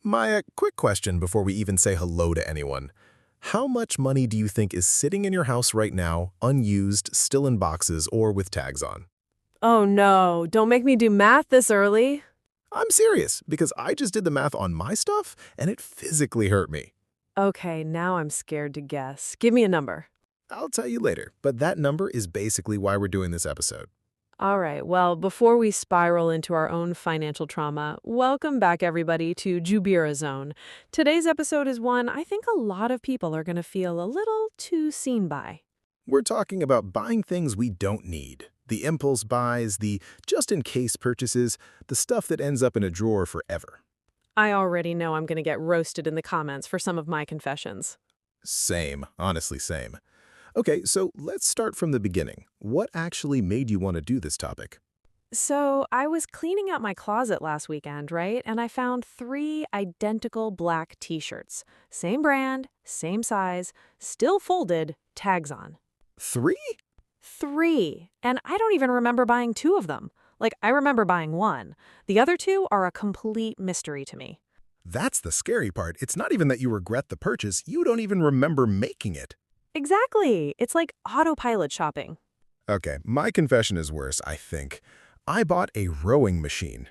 Maya, quick question before we even say hello to anyone. How much money do you think is sitting in your house right now, unused, still in boxes, or with tags on? Oh no, don't make me do math this early. I'm serious, because I just did the math on my stuff, and it physically hurt me. Okay, now I'm scared to guess. Give me a number. I'll tell you later, but that number is basically why we're doing this episode. All right, well, before we spiral into our own financial trauma, welcome back everybody to Joobira Zone. Today's episode is one I think a lot of people are going to feel a little too seen by. We're talking about buying things we don't need. The impulse buys, the just-in-case purchases, the stuff that ends up in a drawer forever. I already know I'm going to get roasted in the comments for some of my confessions. Same, honestly same. Okay, so let's start from the beginning. What actually made you want to do this topic? So, I was cleaning out my closet last weekend, right? And I found 3 identical black t-shirts. Same brand, same size, still folded, tags on. 3? 3. And I don't even remember buying 2 of them. Like, I remember buying 1. The other 2 are a complete mystery to me. That's the scary part. It's not even that you regret the purchase, you don't even remember making it. Exactly. It's like autopilot shopping. Okay, my confession is worse, I think. I bought a rowing machine.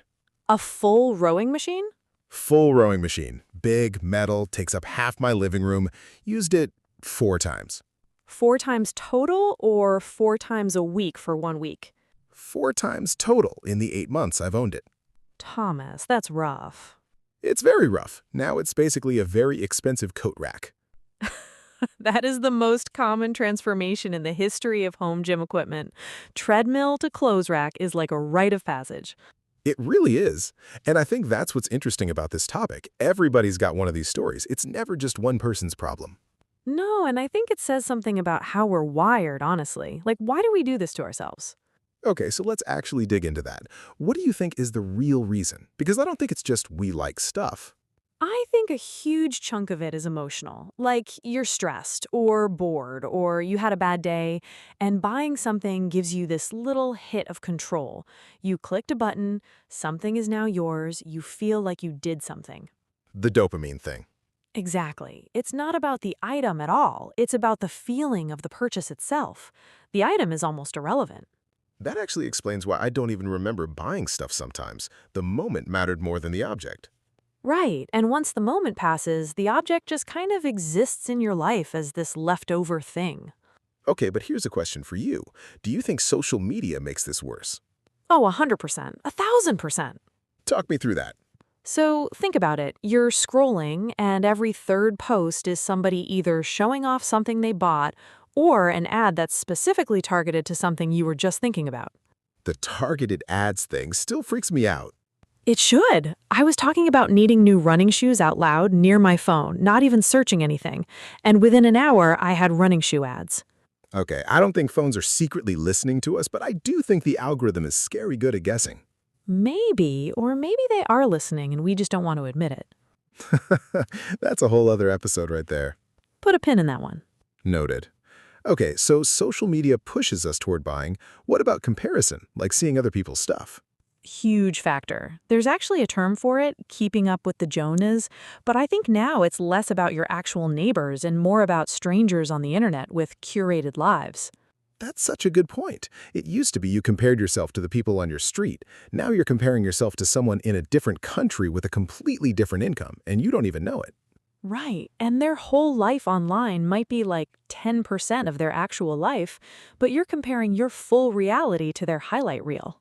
A full rowing machine? Full rowing machine. Big, metal, takes up half my living room. Used it 4 times. 4 times total or 4 times a week for 1 week? 4 times total in the 8 months I've owned it. Thomas, that's rough. It's very rough. Now it's basically a very expensive coat rack. That is the most common transformation in the history of home gym equipment. Treadmill to clothes rack is like a rite of passage. It really is. And I think that's what's interesting about this topic. Everybody's got one of these stories. It's never just one person's problem. No, and I think it says something about how we're wired, honestly. Like, why do we do this to ourselves? Okay, so let's actually dig into that. What do you think is the real reason? Because I don't think it's just we like stuff. I think a huge chunk of it is emotional. Like, you're stressed or bored or you had a bad day, and buying something gives you this little hit of control. You clicked a button, something is now yours, you feel like you did something. The dopamine thing. Exactly. It's not about the item at all. It's about the feeling of the purchase itself. The item is almost irrelevant. That actually explains why I don't even remember buying stuff sometimes. The moment mattered more than the object. Right, and once the moment passes, the object just kind of exists in your life as this leftover thing. Okay, but here's a question for you. Do you think social media makes this worse? Oh, 100%, 1,000%. Talk me through that. So think about it. You're scrolling, and every third post is somebody either showing off something they bought or an ad that's specifically targeted to something you were just thinking about. The targeted ads thing still freaks me out. It should. I was talking about needing new running shoes out loud near my phone, not even searching anything. And within an hour, I had running shoe ads. Okay, I don't think phones are secretly listening to us, but I do think the algorithm is scary good at guessing. Maybe, or maybe they are listening and we just don't want to admit it. That's a whole other episode right there. Put a pin in that one. Noted. Okay, so social media pushes us toward buying. What about comparison, like seeing other people's stuff? Huge factor. There's actually a term for it, keeping up with the Jonas, but I think now it's less about your actual neighbors and more about strangers on the internet with curated lives. That's such a good point. It used to be you compared yourself to the people on your street. Now you're comparing yourself to someone in a different country with a completely different income, and you don't even know it. Right, and their whole life online might be like 10% of their actual life, but you're comparing your full reality to their highlight reel.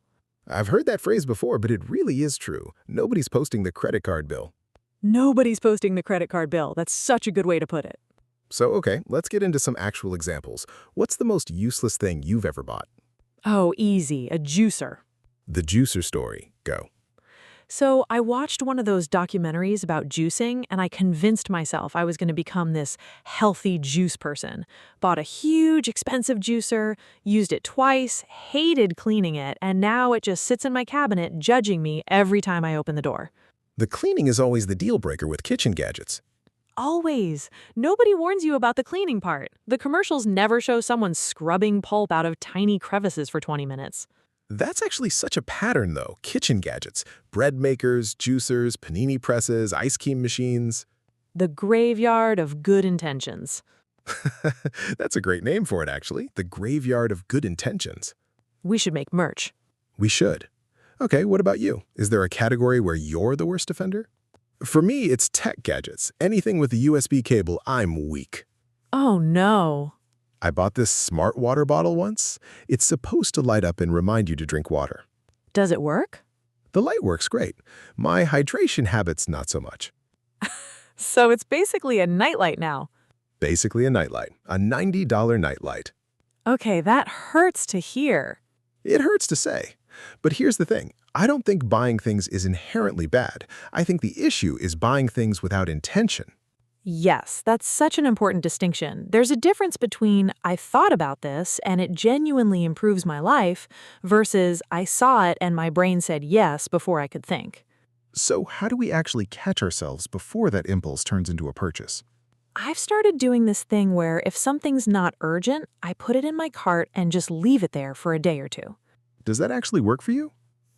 I've heard that phrase before, but it really is true. Nobody's posting the credit card bill. Nobody's posting the credit card bill. That's such a good way to put it. So, okay, let's get into some actual examples. What's the most useless thing you've ever bought? Oh, easy, a juicer. The juicer story. Go. So I watched one of those documentaries about juicing, and I convinced myself I was going to become this healthy juice person. Bought a huge, expensive juicer, used it twice, hated cleaning it, and now it just sits in my cabinet judging me every time I open the door. The cleaning is always the deal breaker with kitchen gadgets. Always. Nobody warns you about the cleaning part. The commercials never show someone scrubbing pulp out of tiny crevices for 20 minutes. That's actually such a pattern, though. Kitchen gadgets, bread makers, juicers, panini presses, ice cream machines. The graveyard of good intentions. That's a great name for it, actually. The graveyard of good intentions. We should make merch. We should. Okay, what about you? Is there a category where you're the worst offender? For me, it's tech gadgets. Anything with a USB cable, I'm weak. Oh no. I bought this smart water bottle once. It's supposed to light up and remind you to drink water. Does it work? The light works great. My hydration habits, not so much. So it's basically a nightlight now. Basically a nightlight, a $90 nightlight. Okay, that hurts to hear. It hurts to say. But here's the thing. I don't think buying things is inherently bad. I think the issue is buying things without intention. Yes, that's such an important distinction. There's a difference between I thought about this and it genuinely improves my life versus I saw it and my brain said yes before I could think. So how do we actually catch ourselves before that impulse turns into a purchase? I've started doing this thing where if something's not urgent, I put it in my cart and just leave it there for a day or two. Does that actually work for you?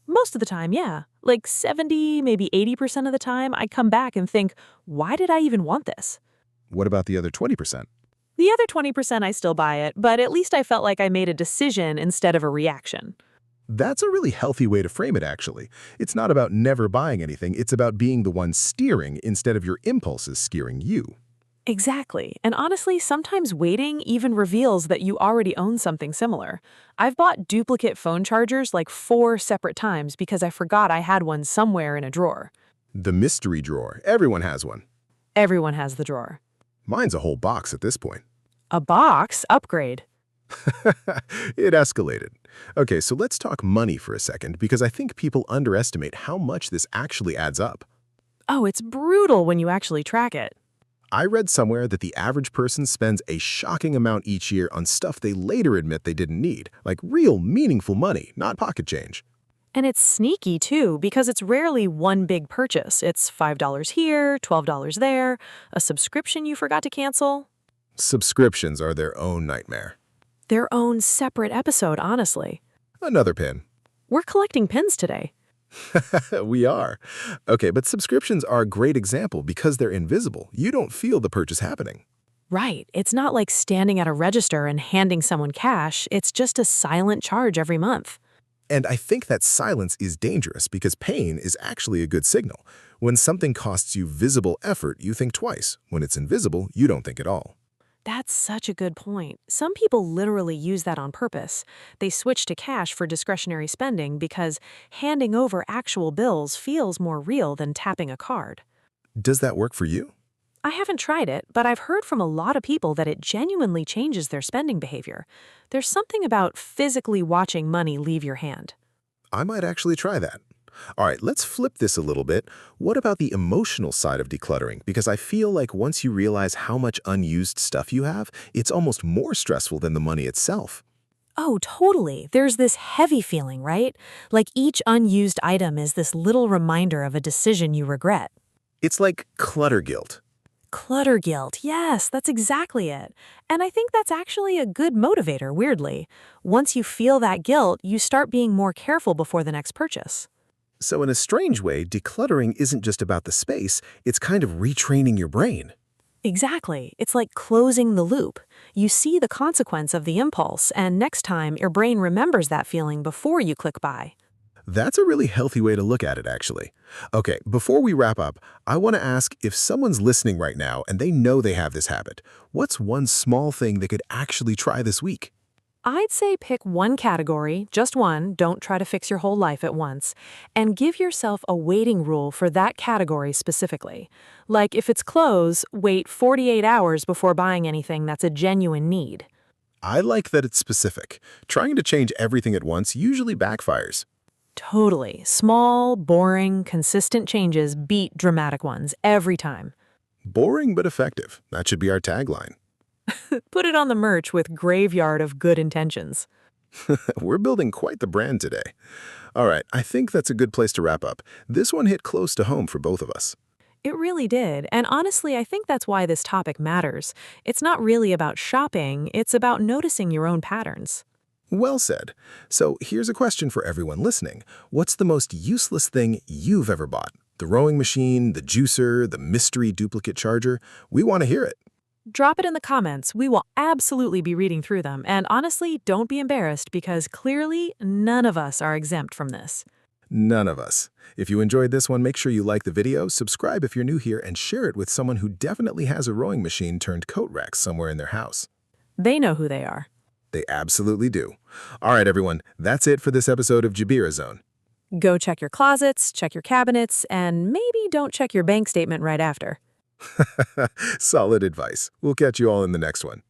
Most of the time, yeah. Like 70, maybe 80% of the time, I come back and think, why did I even want this? What about the other 20%? The other 20% I still buy it, but at least I felt like I made a decision instead of a reaction. That's a really healthy way to frame it, actually. It's not about never buying anything, it's about being the one steering instead of your impulses steering you. Exactly. And honestly, sometimes waiting even reveals that you already own something similar. I've bought duplicate phone chargers like 4 separate times because I forgot I had one somewhere in a drawer. The mystery drawer. Everyone has one. Everyone has the drawer. Mine's a whole box at this point. A box? Upgrade. It escalated. Okay, so let's talk money for a second because I think people underestimate how much this actually adds up. Oh, it's brutal when you actually track it. I read somewhere that the average person spends a shocking amount each year on stuff they later admit they didn't need, like real meaningful money, not pocket change. And it's sneaky, too, because it's rarely one big purchase. It's $5 here, $12 there, a subscription you forgot to cancel. Subscriptions are their own nightmare. Their own separate episode, honestly. Another pin. We're collecting pins today. We are. Okay, but subscriptions are a great example because they're invisible. You don't feel the purchase happening. Right. It's not like standing at a register and handing someone cash. It's just a silent charge every month. And I think that silence is dangerous because pain is actually a good signal. When something costs you visible effort, you think twice. When it's invisible, you don't think at all. That's such a good point. Some people literally use that on purpose. They switch to cash for discretionary spending because handing over actual bills feels more real than tapping a card. Does that work for you? I haven't tried it, but I've heard from a lot of people that it genuinely changes their spending behavior. There's something about physically watching money leave your hand. I might actually try that. All right, let's flip this a little bit. What about the emotional side of decluttering? Because I feel like once you realize how much unused stuff you have, it's almost more stressful than the money itself. Oh, totally. There's this heavy feeling, right? Like each unused item is this little reminder of a decision you regret. It's like clutter guilt. Clutter guilt. Yes, that's exactly it. And I think that's actually a good motivator, weirdly. Once you feel that guilt, you start being more careful before the next purchase. So in a strange way, decluttering isn't just about the space, it's kind of retraining your brain. Exactly. It's like closing the loop. You see the consequence of the impulse, and next time your brain remembers that feeling before you click buy. That's a really healthy way to look at it, actually. Okay, before we wrap up, I want to ask if someone's listening right now and they know they have this habit, what's one small thing they could actually try this week? I'd say pick one category, just one, don't try to fix your whole life at once, and give yourself a waiting rule for that category specifically. Like if it's clothes, wait 48 hours before buying anything that's a genuine need. I like that it's specific. Trying to change everything at once usually backfires. Totally. Small, boring, consistent changes beat dramatic ones every time. Boring but effective. That should be our tagline. Put it on the merch with graveyard of good intentions. We're building quite the brand today. All right, I think that's a good place to wrap up. This one hit close to home for both of us. It really did. And honestly, I think that's why this topic matters. It's not really about shopping, it's about noticing your own patterns. Well said. So here's a question for everyone listening. What's the most useless thing you've ever bought? The rowing machine, the juicer, the mystery duplicate charger? We want to hear it. Drop it in the comments. We will absolutely be reading through them. And honestly, don't be embarrassed because clearly none of us are exempt from this. None of us. If you enjoyed this one, make sure you like the video, subscribe if you're new here, and share it with someone who definitely has a rowing machine turned coat rack somewhere in their house. They know who they are. They absolutely do. All right, everyone, that's it for this episode of Joobira Zone. Go check your closets, check your cabinets, and maybe don't check your bank statement right after. Solid advice. We'll catch you all in the next one.